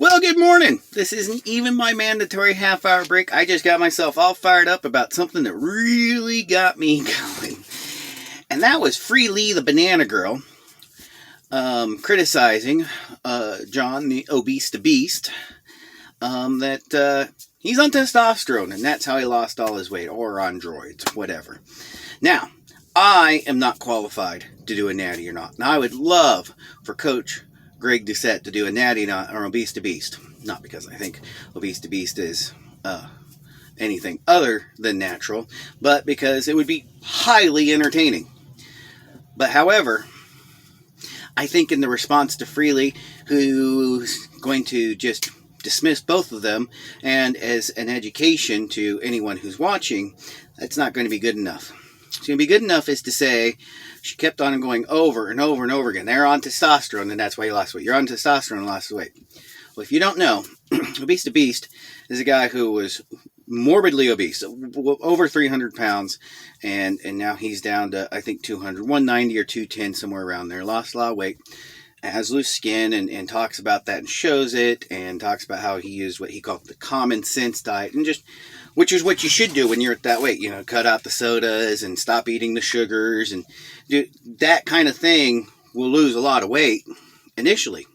Well, good morning. This isn't even my mandatory half-hour break. I just got myself all fired up about something that really got me going. And that was Freelee, the banana girl, criticizing John, the ObesetoBesst, that he's on testosterone, and that's how he lost all his weight, or on droids, whatever. Now, I am not qualified to do a natty or not. Now, I would love for Coach Greg Doucette to do a natty or ObesetoBesst. Not because I think ObesetoBesst is anything other than natural, but because it would be highly entertaining. But however, I think in the response to Freelee, who's going to just dismiss both of them, and as an education to anyone who's watching, that's not going to be good enough. It's going to be good enough is to say, she kept on going over and over and over again. They're on testosterone, and that's why you lost weight. You're on testosterone and lost weight. Well, if you don't know, ObesetoBesst is a guy who was morbidly obese, over 300 pounds, and now he's down to, I think, 200, 190 or 210, somewhere around there. Lost a lot of weight, has loose skin, and talks about that and shows it, and talks about how he used what he called the common sense diet, and just, which is what you should do when you're at that weight. You know, cut out the sodas and stop eating the sugars, and do that kind of thing will lose a lot of weight initially.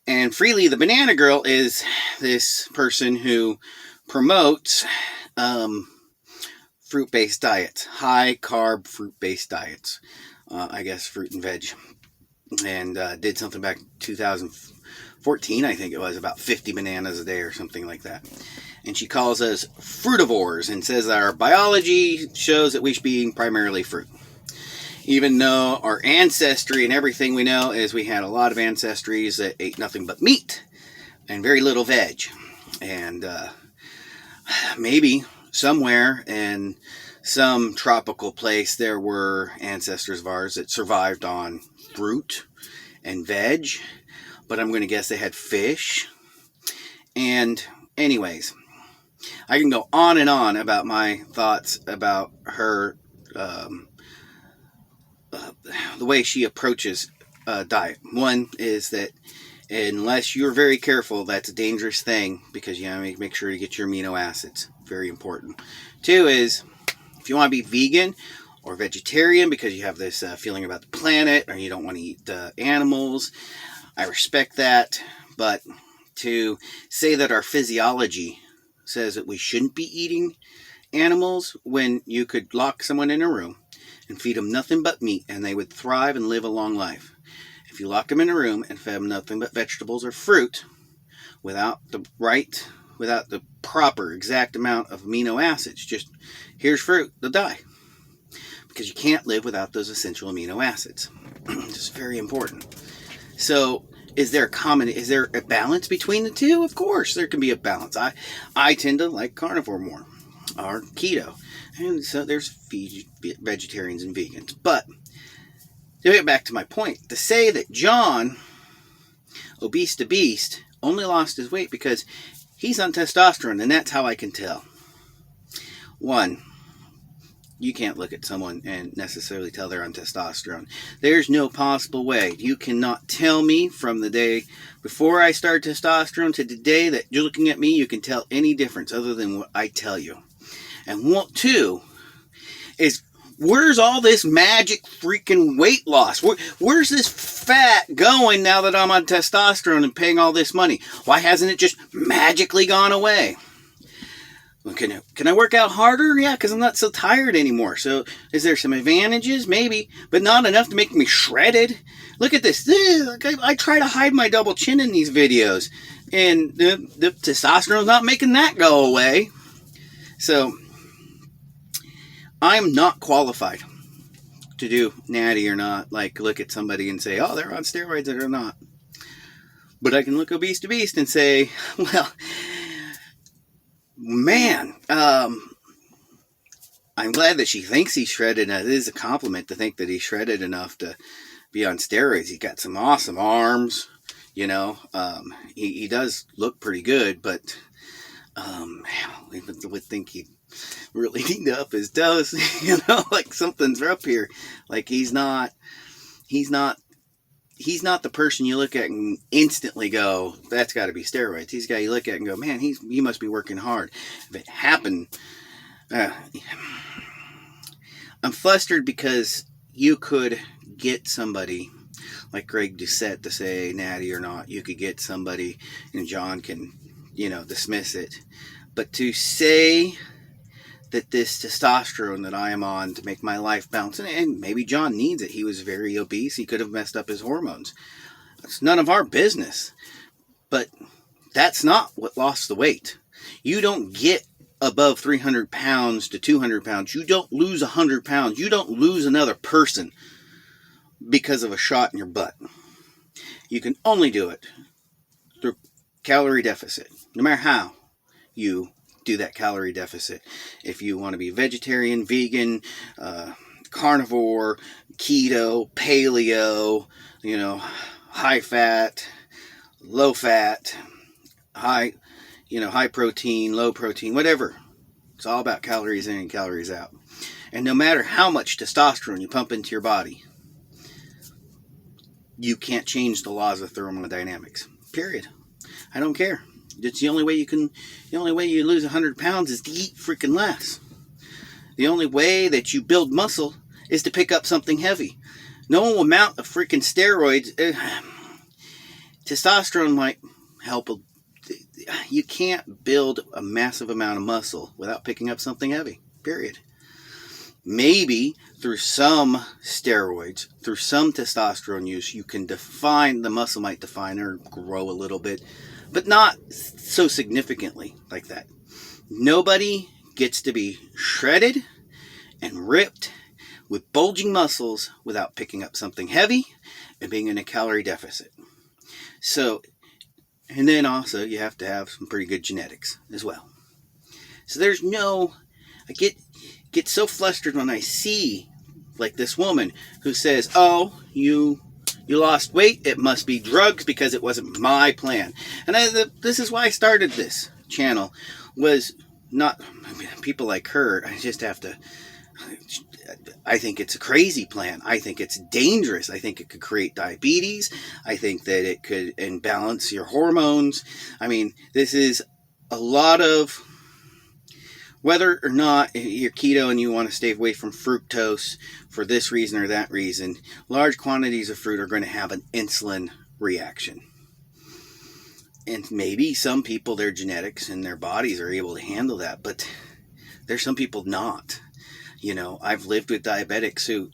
And Freelee, the banana girl, is this person who promotes fruit-based diets, high-carb fruit-based diets. I guess fruit and veg. And did something back in 2014, I think it was, about 50 bananas a day or something like that. And she calls us fruitivores and says that our biology shows that we should be eating primarily fruit. Even though our ancestry and everything we know is we had a lot of ancestries that ate nothing but meat and very little veg. And maybe somewhere in some tropical place there were ancestors of ours that survived on fruit and veg. But I'm going to guess they had fish. And anyways, I can go on and on about my thoughts about her, the way she approaches diet. One is that unless you're very careful, that's a dangerous thing, because you have to make sure to get your amino acids. Very important. Two is, if you want to be vegan or vegetarian because you have this feeling about the planet, or you don't want to eat animals, I respect that. But to say that our physiology says that we shouldn't be eating animals, when you could lock someone in a room and feed them nothing but meat and they would thrive and live a long life. If you lock them in a room and fed them nothing but vegetables or fruit without the proper exact amount of amino acids, just here's fruit, they'll die. Because you can't live without those essential amino acids. It's very important. So, is there a balance between the two? Of course, there can be a balance. I tend to like carnivore more, or keto. And so there's vegetarians and vegans. But, to get back to my point, to say that John, ObesetoBesst, only lost his weight because he's on testosterone, and that's how I can tell. One, you can't look at someone and necessarily tell they're on testosterone. There's no possible way. You cannot tell me from the day before I started testosterone to today that you're looking at me, you can tell any difference other than what I tell you. And two is, where's all this magic freaking weight loss? Where's this fat going now that I'm on testosterone and paying all this money? Why hasn't it just magically gone away? Well, can I work out harder? Yeah, because I'm not so tired anymore. So is there some advantages? Maybe, but not enough to make me shredded. Look at this. I try to hide my double chin in these videos, and the testosterone's not making that go away. So I'm not qualified to do natty or not. Like, look at somebody and say, oh, they're on steroids or they're not. But I can look ObesetoBesst and say, well, man, I'm glad that she thinks he's shredded. It is a compliment to think that he's shredded enough to be on steroids. He's got some awesome arms, you know. He does look pretty good, but I would think he'd really need to up his dose, you know, like something's up here. Like he's not he's not the person you look at and instantly go, that's got to be steroids. He's the guy you look at and go, man, he must be working hard. If it happened, I'm flustered because you could get somebody like Greg Doucette to say Natty or not. You could get somebody, and John can, dismiss it. But to say that this testosterone that I am on to make my life bounce, and maybe John needs it. He was very obese. He could have messed up his hormones. It's none of our business. But that's not what lost the weight. You don't get above 300 pounds to 200 pounds. You don't lose 100 pounds. You don't lose another person because of a shot in your butt. You can only do it through calorie deficit, no matter how you do that calorie deficit. If you want to be vegetarian, vegan, carnivore, keto, paleo, high fat, low fat, high protein, low protein, whatever. It's all about calories in and calories out. And no matter how much testosterone you pump into your body, you can't change the laws of thermodynamics. Period. I don't care. It's the only way you lose 100 pounds is to eat freaking less. The only way that you build muscle is to pick up something heavy. No amount of freaking steroids, testosterone might help. You can't build a massive amount of muscle without picking up something heavy. Period. Maybe through some steroids, through some testosterone use, you can define, the muscle might define or grow a little bit, but not so significantly like that. Nobody gets to be shredded and ripped with bulging muscles without picking up something heavy and being in a calorie deficit. So, and then also you have to have some pretty good genetics as well. So I get so flustered when I see like this woman who says, oh, you lost weight, it must be drugs because it wasn't my plan. And this is why I started this channel, was not people like her. I think it's a crazy plan. I think it's dangerous. I think it could create diabetes. I think that it could imbalance your hormones. I mean, this is a lot of, whether or not you're keto and you want to stay away from fructose for this reason or that reason, large quantities of fruit are going to have an insulin reaction. And maybe some people, their genetics and their bodies are able to handle that, but there's some people not. I've lived with diabetics who,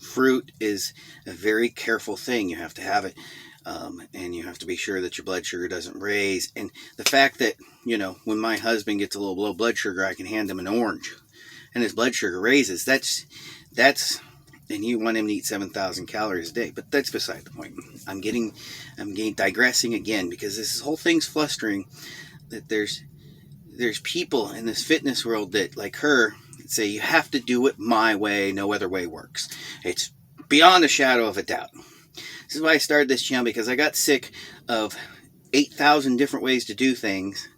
fruit is a very careful thing. You have to have it. And you have to be sure that your blood sugar doesn't raise. And the fact that, when my husband gets a little low blood sugar, I can hand him an orange and his blood sugar raises. That's, and you want him to eat 7,000 calories a day, but that's beside the point. I'm getting digressing again, because this whole thing's flustering, that there's people in this fitness world that, like her, say you have to do it my way, no other way works. It's beyond a shadow of a doubt. This is why I started this channel, because I got sick of 8,000 different ways to do things.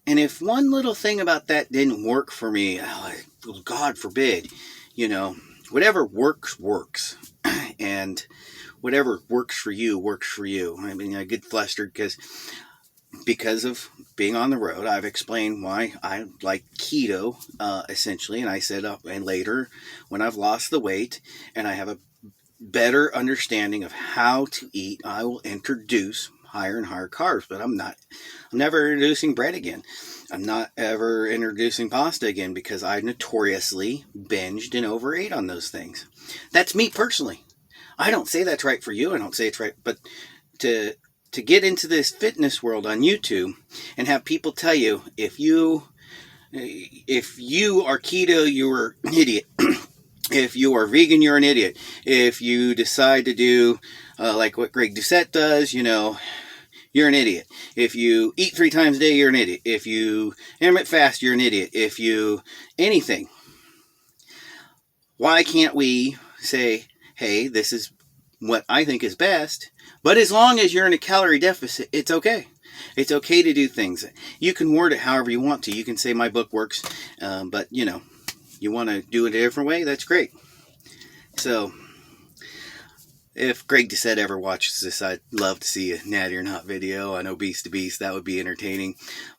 And if one little thing about that didn't work for me, God forbid, whatever works. And whatever works for you, works for you. I mean, I get flustered because of being on the road. I've explained why I like keto, essentially. And I said, and later, when I've lost the weight and I have a better understanding of how to eat, I will introduce higher and higher carbs. But I'm never introducing bread again. I'm not ever introducing pasta again, because I notoriously binged and overate on those things. That's me personally. I don't say that's right for you. I don't say it's right, but to get into this fitness world on YouTube and have people tell you, if you are keto, you're an idiot. If you are vegan, you're an idiot. If you decide to do like what Greg Doucette does, you're an idiot. If you eat 3 times a day, you're an idiot. If you intermittent fast, you're an idiot. If you anything. Why can't we say, hey, this is what I think is best, but as long as you're in a calorie deficit, it's okay. It's okay to do things. You can word it however you want to. You can say my book works, but you want to do it a different way, that's great. So If Greg DeSette ever watches this, I'd love to see a Natty or Not video on ObesetoBesst. That would be entertaining.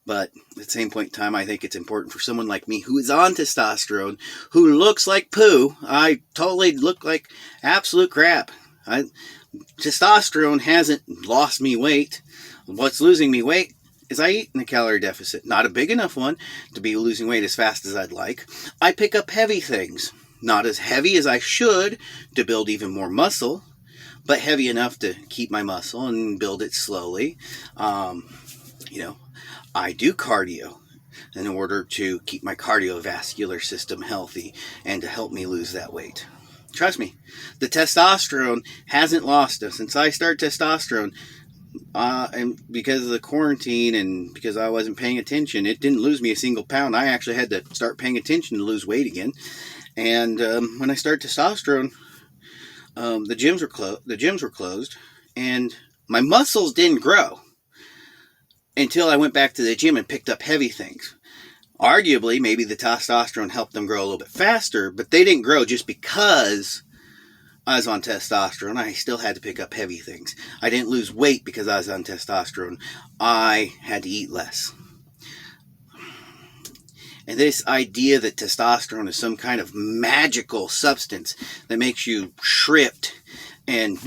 But at the same point in time, I think it's important for someone like me who is on testosterone, who looks like poo. I totally look like absolute crap. Testosterone hasn't lost me weight. What's losing me weight is I eat in a calorie deficit. Not a big enough one to be losing weight as fast as I'd like. I pick up heavy things. Not as heavy as I should to build even more muscle, but heavy enough to keep my muscle and build it slowly. I do cardio in order to keep my cardiovascular system healthy and to help me lose that weight. Trust me, the testosterone hasn't lost us. Since I started testosterone, and because of the quarantine and because I wasn't paying attention, it didn't lose me a single pound. I actually had to start paying attention to lose weight again. And when I started testosterone, the gyms were closed, and my muscles didn't grow until I went back to the gym and picked up heavy things. Arguably, maybe the testosterone helped them grow a little bit faster, but they didn't grow just because I was on testosterone. I still had to pick up heavy things. I didn't lose weight because I was on testosterone. I had to eat less. And this idea that testosterone is some kind of magical substance that makes you shripped and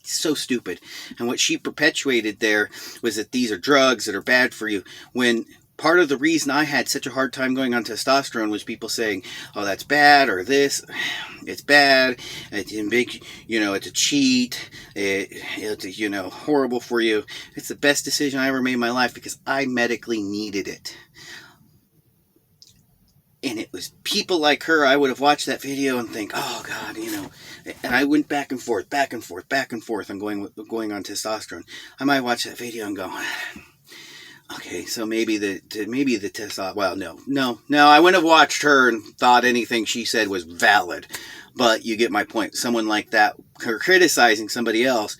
so stupid. And what she perpetuated there was that these are drugs that are bad for you, when part of the reason I had such a hard time going on testosterone was people saying, oh, that's bad, or this, it's bad, it's big, it's a cheat, it's, horrible for you. It's the best decision I ever made in my life because I medically needed it. And it was people like her, I would have watched that video and think, oh, God, and I went back and forth on going on testosterone. I might watch that video and go, okay, so maybe the testosterone. Well, no. I wouldn't have watched her and thought anything she said was valid. But you get my point. Someone like that criticizing somebody else,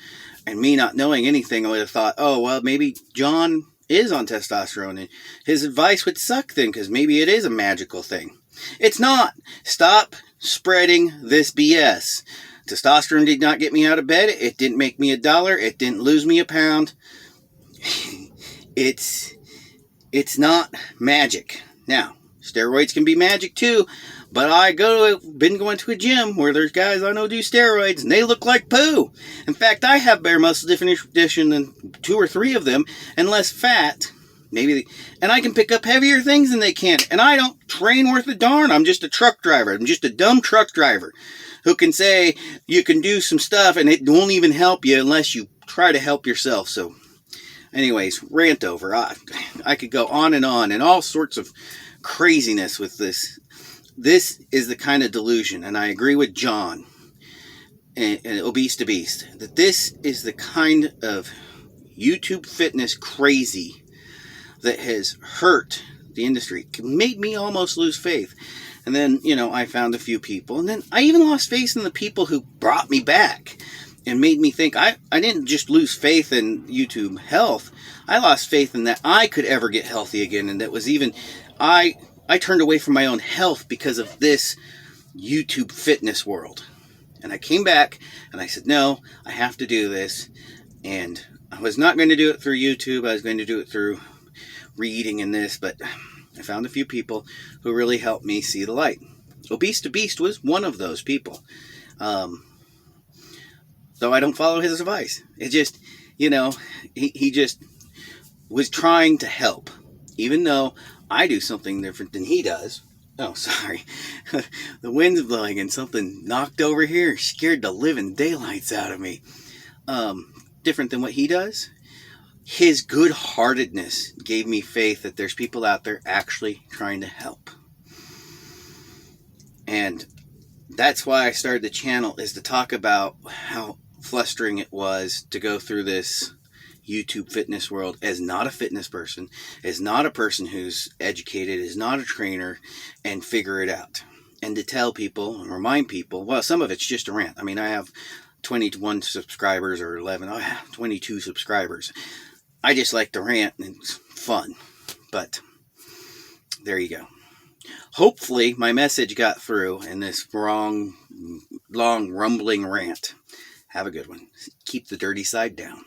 and me not knowing anything, I would have thought, oh, well, maybe John is on testosterone, and his advice would suck then, because maybe it is a magical thing. It's not. Stop spreading this BS. Testosterone did not get me out of bed. It didn't make me $1. It didn't lose me a pound. It's not magic. Now, steroids can be magic too, but been going to a gym where there's guys I know do steroids, and they look like poo. In fact, I have better muscle definition than 2 or 3 of them, and less fat. And I can pick up heavier things than they can, and I don't train worth a darn. I'm just a truck driver. I'm just a dumb truck driver who can say you can do some stuff, and it won't even help you unless you try to help yourself. So anyways, rant over. I could go on and all sorts of craziness with this. This is the kind of delusion, and I agree with John and ObesetoBesst, that this is the kind of YouTube fitness crazy that has hurt the industry. It made me almost lose faith. And then, I found a few people, and then I even lost faith in the people who brought me back and made me think I didn't just lose faith in YouTube health. I lost faith in that I could ever get healthy again. And that was even, I turned away from my own health because of this YouTube fitness world. And I came back and I said, no, I have to do this. And I was not going to do it through YouTube. I was going to do it through reading and this, but I found a few people who really helped me see the light. ObesetoBesst was one of those people. Though I don't follow his advice. It just, he just was trying to help. Even though I do something different than he does. Oh, sorry. The wind's blowing and something knocked over here. Scared the living daylights out of me. Different than what he does. His good-heartedness gave me faith that there's people out there actually trying to help. And that's why I started the channel, is to talk about how flustering it was to go through this YouTube fitness world as not a fitness person, as not a person who's educated, as not a trainer, and figure it out. And to tell people and remind people, well, some of it's just a rant. I mean, I have 21 subscribers or 11, I have 22 subscribers. I just like to rant, and it's fun. But there you go. Hopefully my message got through in this long long, rumbling rant. Have a good one. Keep the dirty side down.